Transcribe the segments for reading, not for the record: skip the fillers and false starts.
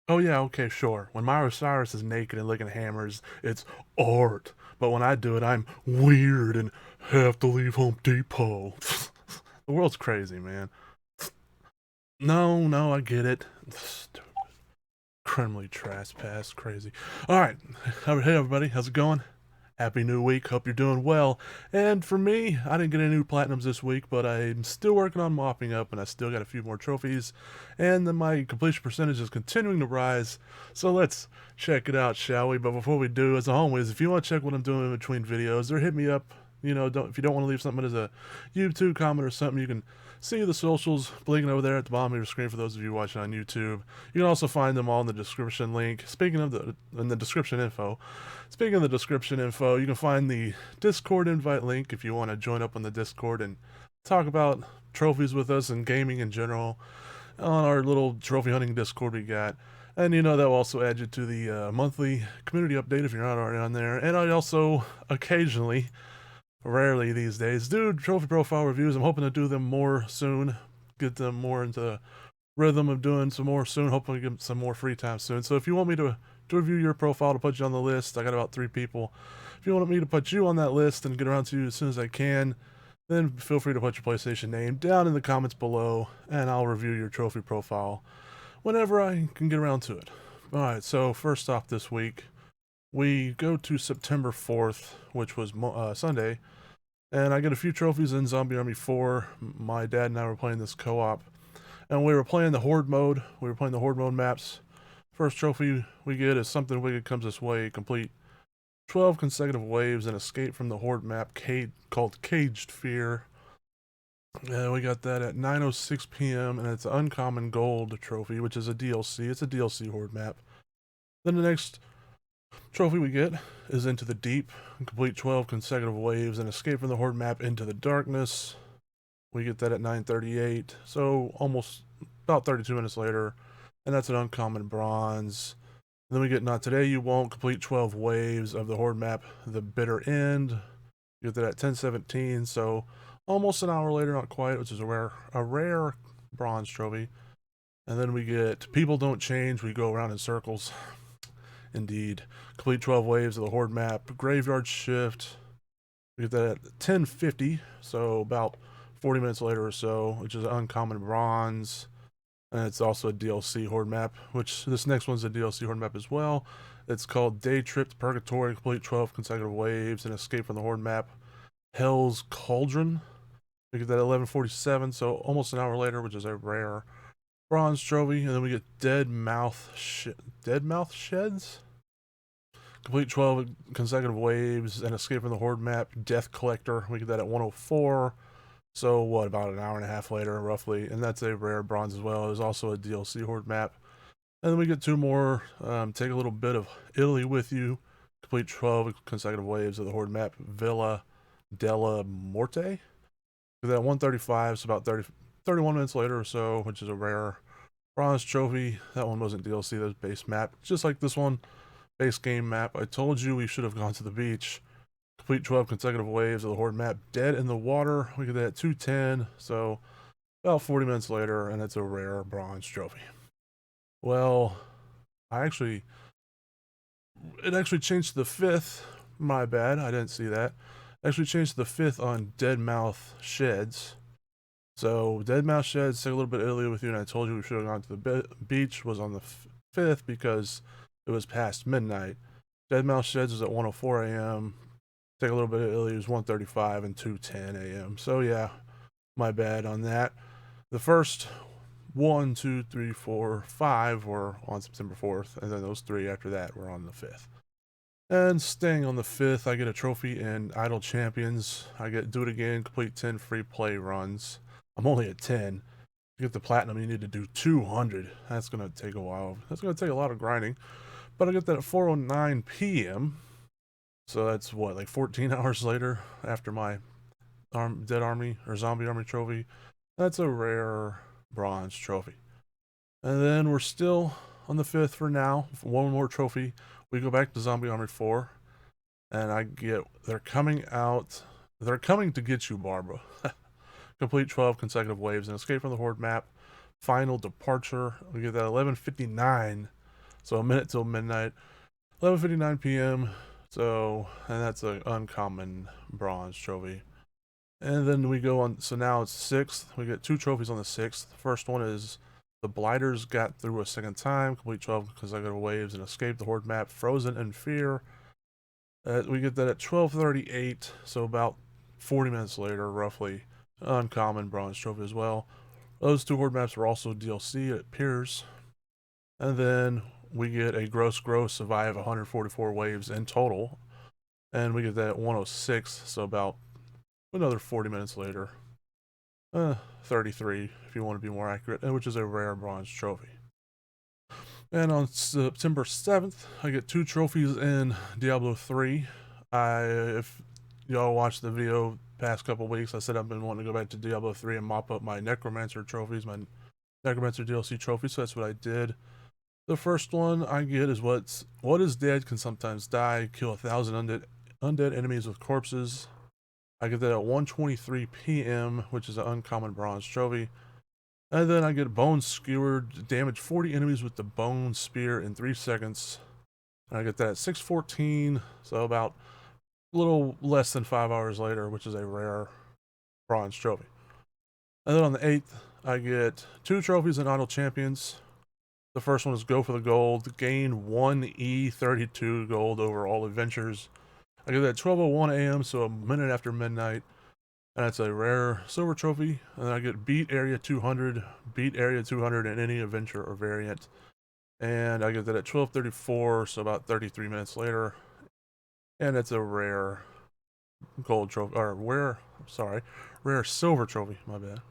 Oh yeah, okay, sure. When Miley Cyrus is naked and licking hammers, it's art. But when I do it, I'm weird and have to leave Home Depot. The world's crazy, man. No, no, I get it. Criminally trespass, crazy. All right, hey everybody, how's it going? Happy New Week. Hope you're doing well. And for me, I didn't get any new platinums this week, but I'm still working on mopping up, and I still got a few more trophies. And then my completion percentage is continuing to rise. So let's check it out, shall we? But before we do, as always, if you want to check what I'm doing in between videos, or hit me up. If you don't want to leave something as a YouTube comment or something, you can see the socials blinking over there at the bottom of your screen for those of you watching on YouTube. You can also find them all in the description link. Speaking of in the description info, Speaking of the description info, you can find the Discord invite link if you want to join up on the Discord and talk about trophies with us and gaming in general on our little trophy hunting Discord we got. And that will also add you to the monthly community update if you're not already on there. And I also occasionally, rarely these days, do trophy profile reviews. I'm hoping to do them more soon, get them more into the rhythm of doing some more soon. Hopefully, get some more free time soon. So if you want me to review your profile to put you on the list, I got about 3 people. If you want me to put you on that list and get around to you as soon as I can, then feel free to put your PlayStation name down in the comments below, and I'll review your trophy profile whenever I can get around to it. All right. So first off, this week we go to September 4th, which was Sunday, and I get a few trophies in Zombie Army 4. My dad and I were playing this co-op, and we were playing the Horde mode. We were playing the Horde mode maps. First trophy we get is Something Wicked Comes This Way. Complete 12 consecutive waves and escape from the Horde map called Caged Fear. And we got that at 9:06 p.m. and it's an Uncommon Gold trophy, which is a DLC. It's a DLC Horde map. Then the next trophy we get is Into the Deep. Complete 12 consecutive waves and escape from the Horde map Into the Darkness. We get that at 9:38, so almost about 32 minutes later, and that's an Uncommon Bronze. And then we get Not Today You Won't. Complete 12 waves of the Horde map The Bitter End. You get that at 10:17, so almost an hour later, not quite, which is a rare bronze trophy. And then we get People Don't Change. We go around in circles. Indeed. Complete 12 waves of the Horde map Graveyard Shift. We get that at 10:50, so about 40 minutes later or so, which is an Uncommon Bronze. And it's also a DLC Horde map, which this next one's a DLC Horde map as well. It's called Day Trip to Purgatory. Complete 12 consecutive waves and escape from the Horde map Hell's Cauldron. We get that at 11:47, so almost an hour later, which is a rare bronze trophy. And then we get Dead Mouth Sheds. Complete 12 consecutive waves and escape from the Horde map Death Collector. We get that at 104. So what, about an hour and a half later, roughly, and that's a rare bronze as well. There's also a DLC Horde map. And then we get 2 more. Take a little bit of Italy with you. Complete 12 consecutive waves of the Horde map Villa della Morte. Do that 135, so about 31 minutes later or so, which is a rare bronze trophy. That one wasn't DLC, that was base map. Just like this one, base game map. I told you we should have gone to the beach. Complete 12 consecutive waves of the Horde map Dead in the Water. We get that at 2:10, so about 40 minutes later, and it's a rare bronze trophy. Well, it actually changed to the 5th. My bad, I didn't see that. It actually changed to the 5th on Dead Mouth Sheds. So Dead Mouth Sheds, take a little bit earlier with you, and I told you we should have gone to the beach, was on the 5th because it was past midnight. Dead Mouth Sheds was at 1:04 a.m. Take a little bit earlier, it was 1:35 and 2:10 a.m. So yeah, my bad on that. The first 1, 2, 3, 4, 5 were on September 4th, and then those 3 after that were on the 5th. And staying on the 5th, I get a trophy in Idle Champions. I get Do It Again, complete 10 free play runs. I'm only at 10. To get the platinum, you need to do 200. That's going to take a while. That's going to take a lot of grinding. But I get that at 4:09 p.m. So that's what, like 14 hours later after my Dead Army or Zombie Army trophy. That's a rare bronze trophy. And then we're still on the 5th for now. For one more trophy. We go back to Zombie Army 4. And I get, they're coming out. They're coming to get you, Barbara. Complete 12 consecutive waves and escape from the Horde map. Final departure. We get that 11:59. So a minute till midnight. 11:59 p.m. So, and that's an uncommon bronze trophy. And then we go on. So now it's sixth. We get two trophies on the sixth. The first one is the Blighters got through a second time, complete 12 consecutive waves, and escaped the horde map, frozen in fear. We get that at 12:38, so about 40 minutes later, roughly. Uncommon bronze trophy as well. Those two horde maps were also DLC, it appears. And then we get a gross survive 144 waves in total. And we get that at 106, so about another 40 minutes later. 33 if you want to be more accurate, which is a rare bronze trophy. And on September 7th, I get two trophies in Diablo 3. If y'all watched the video past couple weeks, I said I've been wanting to go back to Diablo 3 and mop up my Necromancer trophies, my Necromancer DLC trophies, so that's what I did. The first one I get is what is dead can sometimes die. Kill 1,000 undead enemies with corpses. I get that at 1:23 p.m., which is an uncommon bronze trophy. And then I get Bone Skewered, damage 40 enemies with the Bone Spear in 3 seconds. And I get that at 6:14, so about a little less than 5 hours later, which is a rare bronze trophy. And then on the 8th, I get two trophies in Idle Champions. The first one is Go for the Gold, gain 1E32 gold over all adventures. I get that at 12:01 a.m., so a minute after midnight. And it's a rare silver trophy. And then I get beat area 200 in any adventure or variant. And I get that at 12:34, so about 33 minutes later. And it's a rare gold trophy, or rare silver trophy, my bad.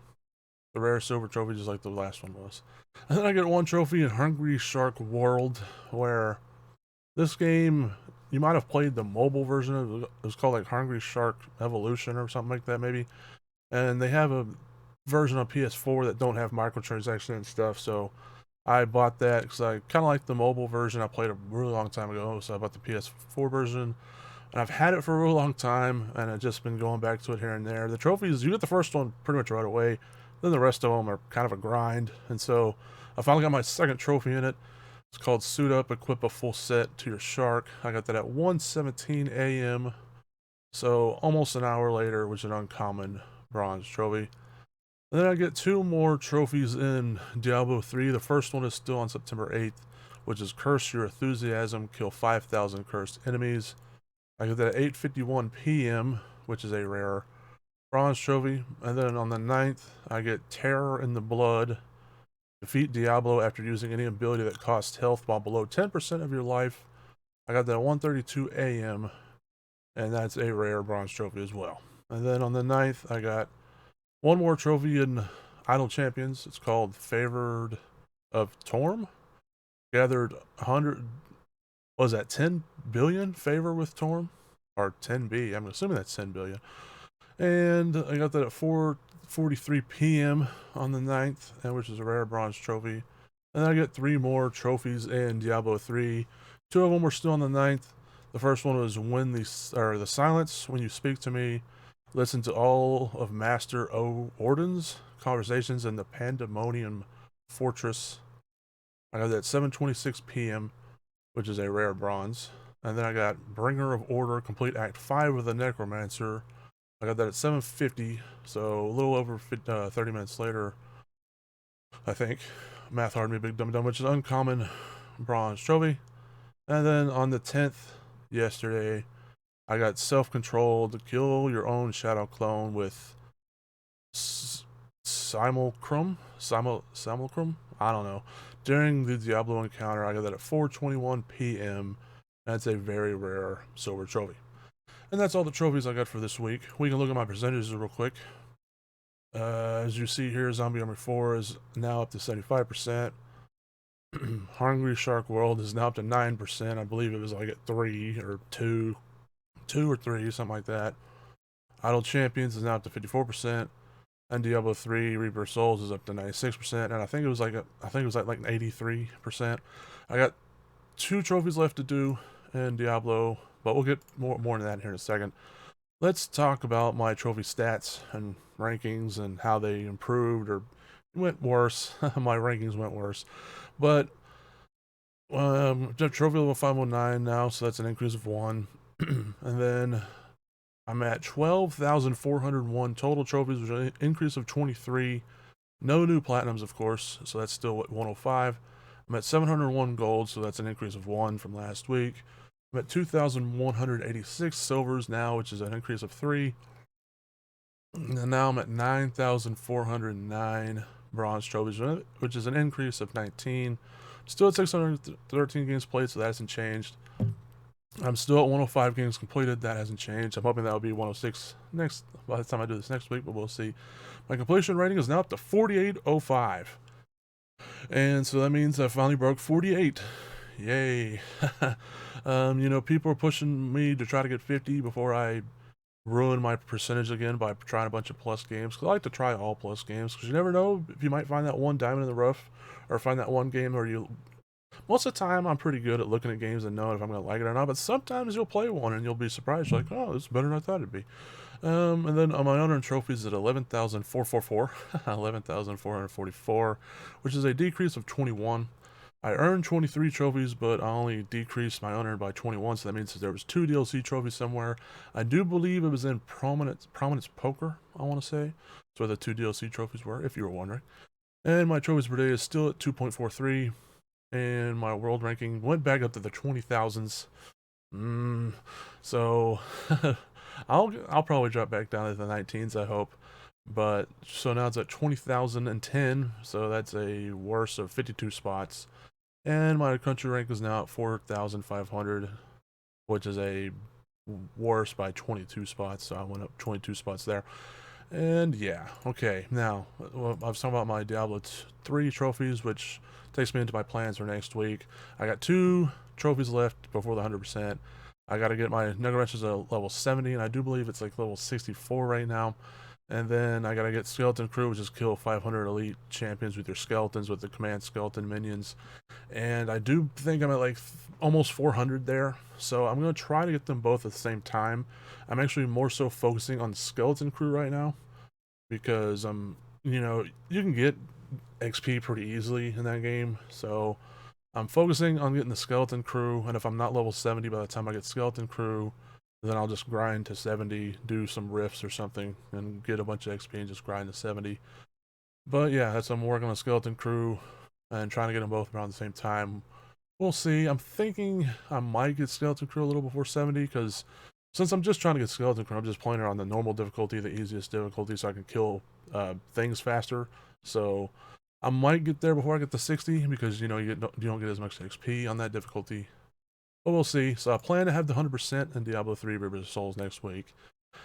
The rare silver trophy, just like the last one was. And then I get one trophy in Hungry Shark World, where this game, you might have played the mobile version of it. It was called like Hungry Shark Evolution or something like that, maybe. And they have a version on PS4 that don't have microtransactions and stuff, so I bought that because I kind of like the mobile version. I played a really long time ago, so I bought the PS4 version. And I've had it for a really long time, and I've just been going back to it here and there. The trophies, you get the first one pretty much right away. Then the rest of them are kind of a grind. And so I finally got my second trophy in it. It's called Suit Up, Equip a Full Set to Your Shark. I got that at 1:17 a.m. So almost an hour later, which is an uncommon bronze trophy. And then I get two more trophies in Diablo 3. The first one is still on September 8th, which is Curse Your Enthusiasm, kill 5,000 cursed enemies. I get that at 8:51 p.m., which is a rare bronze trophy. And then on the 9th, I get Terror in the Blood. Defeat Diablo after using any ability that costs health while below 10% of your life. I got that at 1:32 a.m., and that's a rare bronze trophy as well. And then on the 9th, I got one more trophy in Idle Champions. It's called Favored of Torm. Gathered 100, what was that, 10 billion favor with Torm? Or 10B, I'm assuming that's 10 billion. And I got that at 4:43 p.m. on the 9th, which is a rare bronze trophy. And then I get three more trophies in Diablo 3. Two of them were still on the 9th. The first one was the silence when you speak to me. Listen to all of Master O. Orden's conversations in the Pandemonium Fortress. I got that at 7:26 p.m., which is a rare bronze. And then I got Bringer of Order, complete Act 5 of the Necromancer. I got that at 7:50, so a little over 30 minutes later, I think. Math hard me, big dumb, which is uncommon bronze trophy. And then on the 10th, yesterday, I got Self-Control to kill your own shadow clone with Simulacrum? I don't know. During the Diablo encounter, I got that at 4:21 p.m. That's a very rare silver trophy. And that's all the trophies I got for this week. We can look at my percentages real quick. As you see here, Zombie Army 4 is now up to 75%. Hungry Shark World is now up to 9%. I believe it was like at 3 or 2 or 3, something like that. Idle Champions is now up to 54%. And Diablo 3 Reaper Souls is up to 96%. And I think it was like 83%. I got 2 trophies left to do in Diablo, but we'll get more into that here in a second. Let's talk about my trophy stats and rankings and how they improved or went worse. My rankings went worse. But Trophy level 509 now, so that's an increase of 1. And then I'm at 12,401 total trophies, which is an increase of 23. No new platinums, of course, so that's still at 105. I'm at 701 gold, so that's an increase of 1 from last week. I'm at 2,186 silvers now, which is an increase of 3. And now I'm at 9,409 bronze trophies, which is an increase of 19. Still at 613 games played, so that hasn't changed. I'm still at 105 games completed. That hasn't changed. I'm hoping that will be 106 next by the time I do this next week, but we'll see. My completion rating is now up to 4805. And so that means I finally broke 48. Yay. People are pushing me to try to get 50 before I ruin my percentage again by trying a bunch of plus games. Because I like to try all plus games, because you never know if you might find that one diamond in the rough, or find that one game where you... Most of the time, I'm pretty good at looking at games and knowing if I'm going to like it or not, but sometimes you'll play one and you'll be surprised. You're like, oh, this is better than I thought it'd be. And then my honor and trophies at 11,444, 11,444, which is a decrease of 21. I earned 23 trophies, but I only decreased my honor by 21, so that means that there was 2 DLC trophies somewhere. I do believe it was in Prominence Poker, I want to say. That's where the 2 DLC trophies were, if you were wondering. And my trophies per day is still at 2.43, and my world ranking went back up to the 20,000s. So I'll probably drop back down to the 19s, I hope. But so now it's at 20,010, so that's a worse of 52 spots. And my country rank is now at 4,500, which is a worse by 22 spots. So I went up 22 spots there. And yeah, okay. Now, I was talking about my Diablo 3 trophies, which takes me into my plans for next week. I got 2 trophies left before the 100%. I got to get my Nugget Wrenches at level 70, and I do believe it's like level 64 right now. And then I gotta get Skeleton Crew, which is kill 500 elite champions with your skeletons, with the command skeleton minions. And I do think I'm at like almost 400 there. So I'm gonna try to get them both at the same time. I'm actually more so focusing on the Skeleton Crew right now, because you can get XP pretty easily in that game. So I'm focusing on getting the Skeleton Crew, and if I'm not level 70 by the time I get Skeleton Crew, then I'll just grind to 70, do some rifts or something, and get a bunch of XP and just grind to 70. But yeah, that's I'm working on Skeleton Crew and trying to get them both around the same time. We'll see. I'm thinking I might get Skeleton Crew a little before 70, because since I'm just trying to get Skeleton Crew, I'm just playing it on the normal difficulty, the easiest difficulty, so I can kill things faster. So I might get there before I get to 60, because you don't get as much XP on that difficulty. But we'll see. So I plan to have the 100% in Diablo 3 Rivers of Souls next week.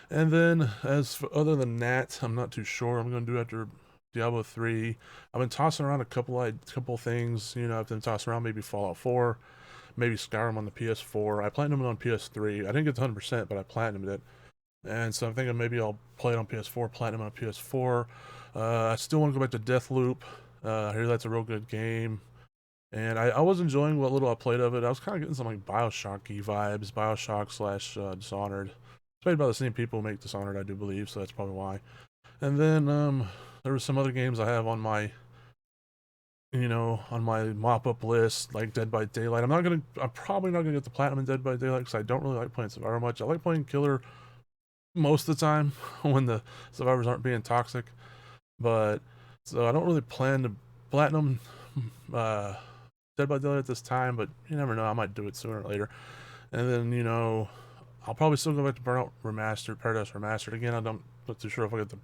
And then, other than that, I'm not too sure I'm going to do after Diablo 3. I've been tossing around a couple things. I've been tossing around maybe Fallout 4, maybe Skyrim on the PS4. I platinumed it on PS3. I didn't get the 100%, but I platinumed it. And so I'm thinking maybe I'll play it on PS4, platinum on PS4. I still want to go back to Deathloop. I hear that's a real good game. And I was enjoying what little I played of it. I was kind of getting some like Bioshock-y vibes, Bioshock slash Dishonored. It's made by the same people who make Dishonored, I do believe, so that's probably why. And then there were some other games I have on my, on my mop-up list, like Dead by Daylight. I'm probably not gonna get the platinum in Dead by Daylight, because I don't really like playing Survivor much. I like playing Killer most of the time when the survivors aren't being toxic. But so I don't really plan to platinum Dead by Daylight at this time, but you never know, I might do it sooner or later. And then, I'll probably still go back to Burnout Remastered, Paradise Remastered. Again, I'm not too sure if I get the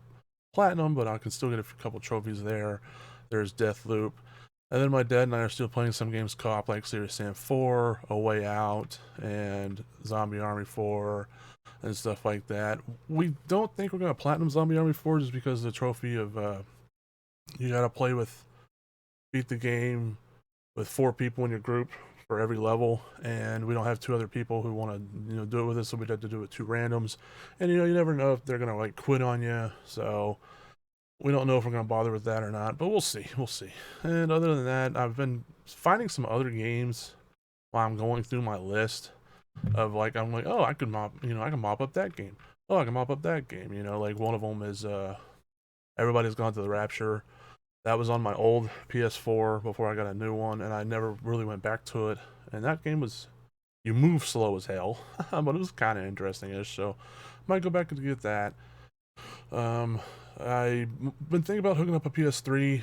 platinum, but I can still get a couple trophies there. There's Deathloop. And then my dad and I are still playing some games co-op, like Serious Sam 4, A Way Out, and Zombie Army 4, and stuff like that. We don't think we're going to platinum Zombie Army 4 just because of the trophy of, you gotta beat the game with 4 people in your group for every level, and we don't have 2 other people who want to do it with us, so we'd have to do it 2 randoms. And you never know if they're gonna like quit on you, so we don't know if we're gonna bother with that or not, but we'll see. And other than that, I've been finding some other games while I'm going through my list of like, I'm like, oh, I can mop up that game. Oh, I can mop up that game. Like one of them is Everybody's Gone to the Rapture. That was on my old PS4 before I got a new one, and I never really went back to it. And that game was, you move slow as hell, but it was kind of interesting-ish. So might go back and get that. I've been thinking about hooking up a PS3.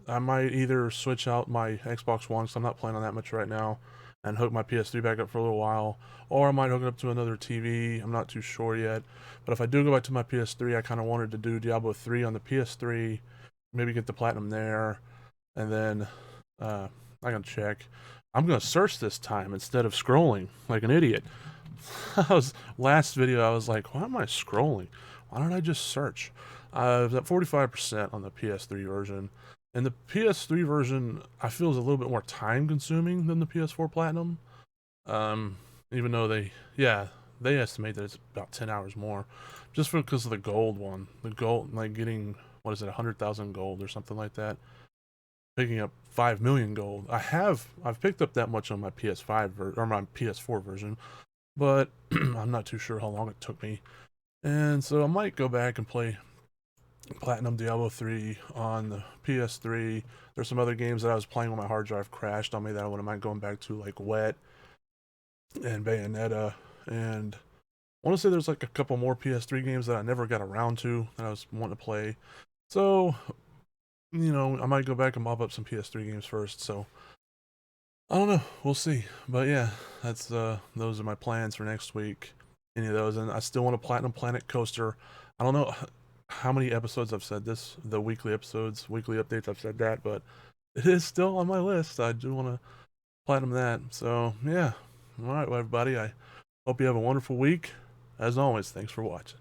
I might either switch out my Xbox One, because I'm not playing on that much right now, and hook my PS3 back up for a little while, or I might hook it up to another TV. I'm not too sure yet. But if I do go back to my PS3, I kind of wanted to do Diablo 3 on the PS3, maybe get the platinum there, and then I can check. I'm gonna search this time instead of scrolling like an idiot. Last video I was like, why am I scrolling? Why don't I just search? I was at 45% on the PS3 version. And the PS3 version, I feel, is a little bit more time consuming than the PS4 Platinum. Even though they estimate that it's about 10 hours more. Just because of the gold one. The gold, like getting, what is it, 100,000 gold or something like that. Picking up 5 million gold. I've picked up that much on my PS5 or my PS4 version, but I'm not too sure how long it took me. And so I might go back and play Platinum Diablo 3 on the PS3. There's some other games that I was playing when my hard drive crashed on me that I wouldn't mind going back to, like Wet and Bayonetta. And I want to say there's like a couple more PS3 games that I never got around to that I was wanting to play. So, I might go back and mop up some PS3 games first. So, I don't know. We'll see. But yeah, that's those are my plans for next week. Any of those, and I still want a Platinum Planet coaster. I don't know how many episodes I've said this, the weekly episodes, weekly updates, I've said that, but it is still on my list. I do want to platinum that. So yeah. All right, well, everybody. I hope you have a wonderful week. As always, thanks for watching.